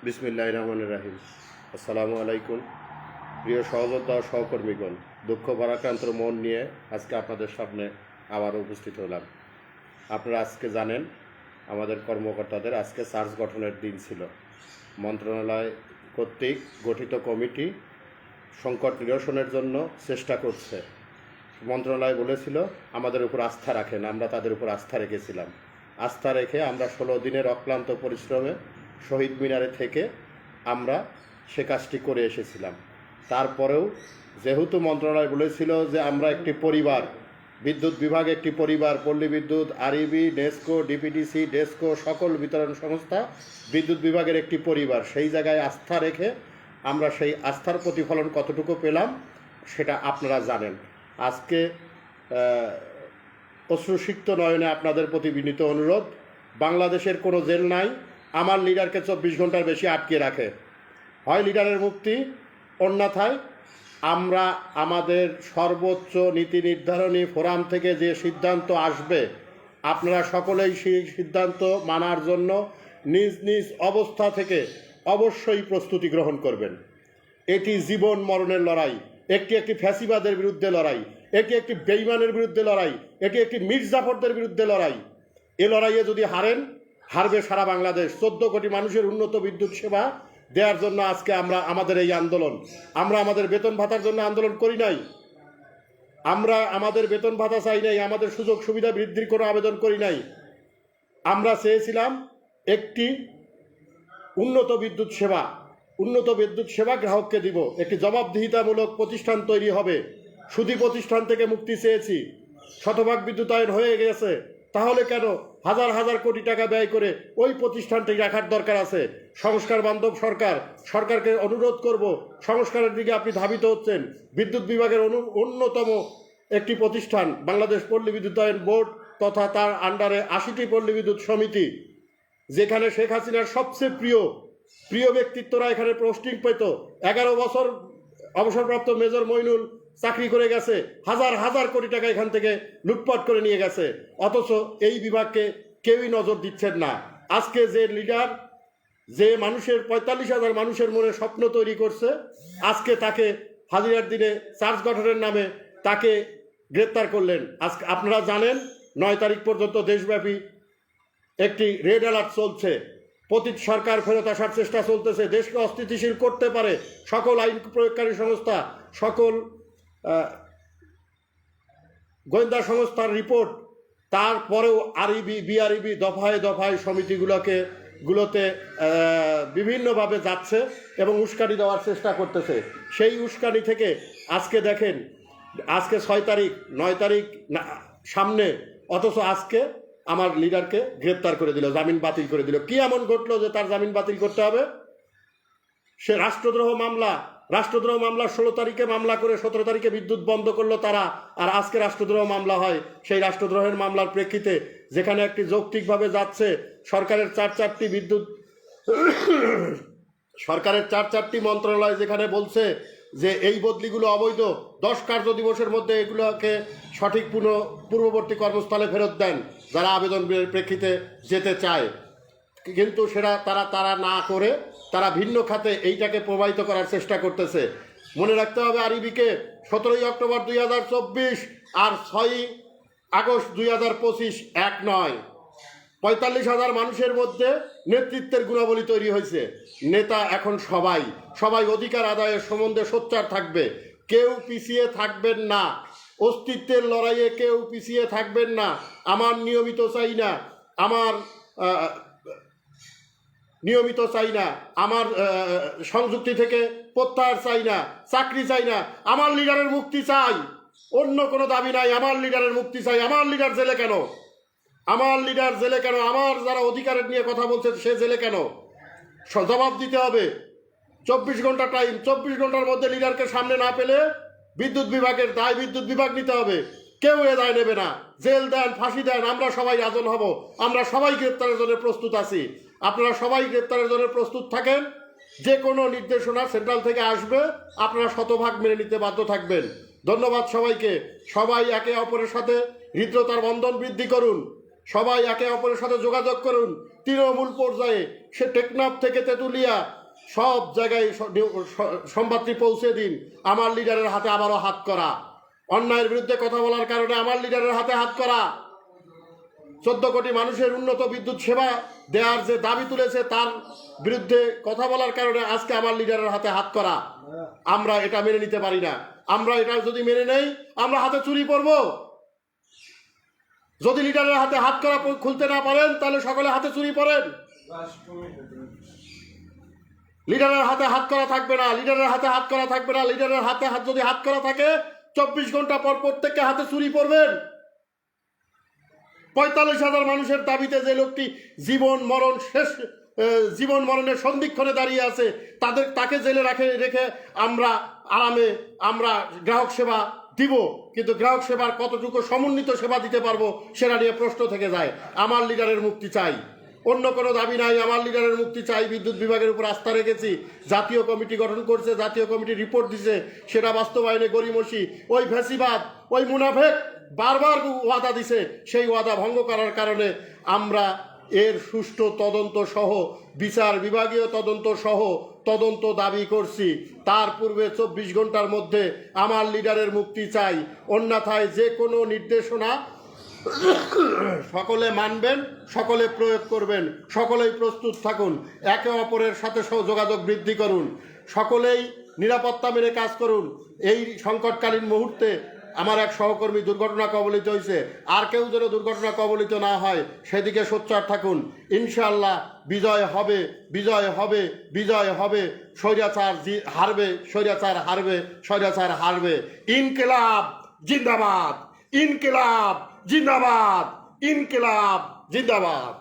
বিসমিল্লাহির রহমানির রহিম। আসসালামু আলাইকুম। প্রিয় সহযোদ্ধা ও সহকর্মীগণ, দুঃখ ভারাক্রান্ত মন নিয়ে আজকে আপনাদের সামনে আবার উপস্থিত হলাম। আপনারা আজকে জানেন আমাদের কর্মকর্তাদের আজকে চার্জ গঠনের দিন ছিল। মন্ত্রণালয় কর্তৃক গঠিত কমিটি সংকট নিরসনের জন্য চেষ্টা করছে। মন্ত্রণালয় বলেছিল আমাদের উপর আস্থা রাখেন, আমরা তাদের উপর আস্থা রেখেছিলাম। আস্থা রেখে আমরা 16 দিনের অক্লান্ত পরিশ্রমে শহীদ মিনারে থেকে আমরা সে কাজটি করে এসেছিলাম। তারপরেও যেহেতু মন্ত্রণালয় বলেছিল যে আমরা একটি পরিবার, বিদ্যুৎ বিভাগ একটি পরিবার, পল্লী বিদ্যুৎ, আরইবি, নেসকো, ডিপিডিসি, ডেসকো সকল বিতরণ সংস্থা বিদ্যুৎ বিভাগের একটি পরিবার, সেই জায়গায় আস্থা রেখে আমরা সেই আস্থার প্রতিফলন কতটুকু পেলাম সেটা আপনারা জানেন। আজকে অশ্রুসিক্ত নয়নে আপনাদের প্রতি বিনীত অনুরোধ, বাংলাদেশের কোনো জেল নাই আমার লিডারকে 24 ঘন্টার বেশি আটকে রাখে। হয় লিডারের মুক্তি, অন্যথায় আমরা আমাদের সর্বোচ্চ নীতি নির্ধারণী ফোরাম থেকে যে সিদ্ধান্ত আসবে আপনারা সকলেই সেই সিদ্ধান্ত মানার জন্য নিজ নিজ অবস্থা থেকে অবশ্যই প্রস্তুতি গ্রহণ করবেন। এটি জীবন মরণের লড়াই, একটি ফ্যাসিবাদের বিরুদ্ধে লড়াই, একটি বেঈমানের বিরুদ্ধে লড়াই, একটি মির্জাফরদের বিরুদ্ধে লড়াই। এ লড়াইয়ে যদি হারবে সারা বাংলাদেশ। 14 কোটি মানুষের উন্নত বিদ্যুৎ সেবা দেওয়ার জন্য আজকে আমরা আমাদের এই আন্দোলন। আমরা আমাদের বেতন ভাতার জন্য আন্দোলন করি নাই, আমরা আমাদের বেতন ভাতা চাই নাই, আমাদের সুযোগ সুবিধা বৃদ্ধির কোনো আবেদন করি নাই। আমরা চেয়েছিলাম একটি উন্নত বিদ্যুৎ সেবা গ্রাহককে দিব, একটি জবাবদিহিতামূলক প্রতিষ্ঠান তৈরি হবে। সুদী প্রতিষ্ঠান থেকে মুক্তি চেয়েছি। শতভাগ বিদ্যুতায়ন হয়ে গেছে, তাহলে কেন হাজার হাজার কোটি টাকা ব্যয় করে ওই প্রতিষ্ঠানটি রাখার দরকার আছে? সংস্কার বান্ধব সরকারকে অনুরোধ করব, সংস্কারের দিকে আপনি ধাবিত হচ্ছেন। বিদ্যুৎ বিভাগের অন্যতম একটি প্রতিষ্ঠান বাংলাদেশ পল্লী বিদ্যুতায়ন বোর্ড তথা তার আন্ডারে 80টি পল্লী বিদ্যুৎ সমিতি, যেখানে শেখ হাসিনার সবচেয়ে প্রিয় ব্যক্তিত্বরা এখানে পোস্টিং পেত। 11 বছর অবসরপ্রাপ্ত মেজর মইনুল চাকরি করে গেছে, হাজার হাজার কোটি টাকা এখান থেকে লুটপাট করে নিয়ে গেছে, অথচ এই বিভাগকে কেউই নজর দিচ্ছেন না। আজকে যে লিডার, যে মানুষের 45,000 মানুষের মনে স্বপ্ন তৈরি করছে, আজকে তাকে হাজিরার দিনে চার্জ গঠনের নামে তাকে গ্রেপ্তার করলেন। আজকে আপনারা জানেন 9 তারিখ পর্যন্ত দেশব্যাপী একটি রেড অ্যালার্ট চলছে। সরকার ফেরত আসার চেষ্টা চলতেছে, দেশকে অস্থিতিশীল করতে পারে সকল আইন প্রয়োগকারী সংস্থা, সকল গোয়েন্দা সংস্থার রিপোর্ট। তারপরেও আরইবি, বিআরইবি দফায় দফায় সমিতিগুলোতে বিভিন্নভাবে যাচ্ছে এবং উস্কানি দেওয়ার চেষ্টা করতেছে। সেই উস্কানি থেকে আজকে দেখেন, আজকে 6 তারিখ, 9 তারিখ সামনে, অথচ আজকে আমার লিডারকে গ্রেপ্তার করে দিল, জামিন বাতিল করে দিল। কি এমন ঘটলো যে তার জামিন বাতিল করতে হবে? সে রাষ্ট্রদ্রোহ মামলা 16 তারিখে মামলা করে 17 তারিখে বিদ্যুৎ বন্ধ করলো তারা, আর আজকে রাষ্ট্রদ্রোহ মামলা হয়। সেই রাষ্ট্রদ্রোহের মামলার প্রেক্ষিতে যেখানে একটি যৌক্তিকভাবে যাচ্ছে, সরকারের 4-4টি মন্ত্রণালয় যেখানে বলছে যে এই বদলিগুলো অবৈধ, 10 কার্য দিবসের মধ্যে এগুলোকে সঠিক পূর্ববর্তী কর্মস্থলে ফেরত দেন যারা আবেদনের প্রেক্ষিতে যেতে চায়। কিন্তু সেটা তারা না করে তারা ভিন্ন খাতে এইটাকে প্রবাহিত করার চেষ্টা করতেছে। মনে রাখতে হবে আরইবিকে 17 অক্টোবর 2024 আর 6 আগস্ট 2025 এক নয়। 45,000 মানুষের মধ্যে নেতৃত্বের গুণাবলী তৈরি হয়েছে। নেতা এখন সবাই অধিকার আদায়ের সম্বন্ধে সোচ্চার থাকবে, কেউ পিছিয়ে থাকবেন না। অস্তিত্বের লড়াইয়ে কেউ পিছিয়ে থাকবেন না। আমার নিয়মিত চাই না, আমার সংযুক্তি থেকে প্রত্যাহার চাই না, চাকরি চাই না, আমার লিডারের মুক্তি চাই, অন্য কোনো দাবি নাই। আমার লিডারের মুক্তি চাই। আমার লিডার জেলে কেন? আমার যারা অধিকারের নিয়ে কথা বলছে সে জেলে কেন? জবাব দিতে হবে। 24 ঘন্টা টাইম, 24 ঘন্টার মধ্যে লিডারকে সামনে না পেলে বিদ্যুৎ বিভাগের দায় বিদ্যুৎ বিভাগ নিতে হবে। কেউ এ দায় নেবে না। জেল দেন, ফাঁসি দেন, আমরা সবাই আজল হব। আমরা সবাই গ্রেপ্তারের জন্য প্রস্তুত আছি। আপনারা সবাই গ্রেপ্তারের জন্য প্রস্তুত থাকেন। যে কোনো নির্দেশনা সেন্ট্রাল থেকে আসবে, আপনারা শতভাগ মেনে নিতে বাধ্য থাকবেন। ধন্যবাদ সবাইকে। সবাই একে অপরের সাথে হৃদ্রতার বন্ধন বৃদ্ধি করুন, সবাই একে অপরের সাথে যোগাযোগ করুন। তৃণমূল পর্যায়ে, সে টেকনাফ থেকে তেঁতুলিয়া সব জায়গায় সংবাদটি পৌঁছে দিন। আমার লিডারের হাতে আবারও হাত করা, অন্যায়ের বিরুদ্ধে কথা বলার কারণে আমার লিডারের হাতে হাত করা, 14 কোটি মানুষের উন্নত বিদ্যুৎ সেবা দেওয়ার যে দাবি তুলেছে তার বিরুদ্ধে কথা বলার কারণে আজকে আমার লিডারের হাতে হাত করা, আমরা এটা মেনে নিতে পারি না। আমরা এটা যদি মেনে নেই, আমরা হাতে চুরি করব। যদি লিডারের হাতে হাত করা খুলতে না পারেন, তাহলে সকলে হাতে চুরি পড়েন। লিডারের হাতে হাত করা থাকবে না, লিডারের হাতে হাত করা থাকবে না। লিডারের হাতে হাত যদি হাত করা থাকে, 24 ঘন্টা পর প্রত্যেককে হাতে চুরি পড়বেন। 45,000 মানুষের দাবিতে যে লোকটি জীবন মরণের সন্ধিক্ষণে দাঁড়িয়ে আছে, তাকে জেলে রেখে আমরা গ্রাহক সেবা দিব, কিন্তু গ্রাহক সেবার কতটুকু সমন্বিত সেবা দিতে পারবো সেটা নিয়ে প্রশ্ন থেকে যায়। আমার লিডারের মুক্তি চাই, অন্য কোনো দাবি নাই। আমার লিডারের মুক্তি চাই। বিদ্যুৎ বিভাগের উপর আস্থা রেখেছি, জাতীয় কমিটি গঠন করছে, জাতীয় কমিটি রিপোর্ট দিছে, সেটা বাস্তবায়নে গড়িমসি ওই ফ্যাসিবাদ, ওই মুনাফেক বারবার ওয়াদা দিছে, সেই ওয়াদা ভঙ্গ করার কারণে আমরা এর সুষ্ঠু তদন্ত সহ, বিচার বিভাগীয় তদন্ত সহ তদন্ত দাবি করছি। তার পূর্বে 24 ঘন্টার মধ্যে আমার লিডারের মুক্তি চাই, অন্যথায় যে কোনো নির্দেশনা সকলে মানবেন, সকলে প্রয়োগ করবেন, সকলেই প্রস্তুত থাকুন, একে অপরের সাথে যোগাযোগ বৃদ্ধি করুন, সকলেই নিরাপত্তা মেনে কাজ করুন। এই সংকটকালীন মুহূর্তে আমার এক সহকর্মী দুর্ঘটনা কবলিত হয়েছে, আর কেউ যেন দুর্ঘটনা কবলিত না হয় সেদিকে সোচ্চার থাকুন। ইনশাআল্লাহ বিজয় হবে, বিজয় হবে, বিজয় হবে। স্বৈরাচার হারবে, স্বৈরাচার হারবে, স্বৈরাচার হারবে। ইনকিলাব জিন্দাবাদ, ইনকিলাব জিন্দাবাদ, ইনকিলাব জিন্দাবাদ।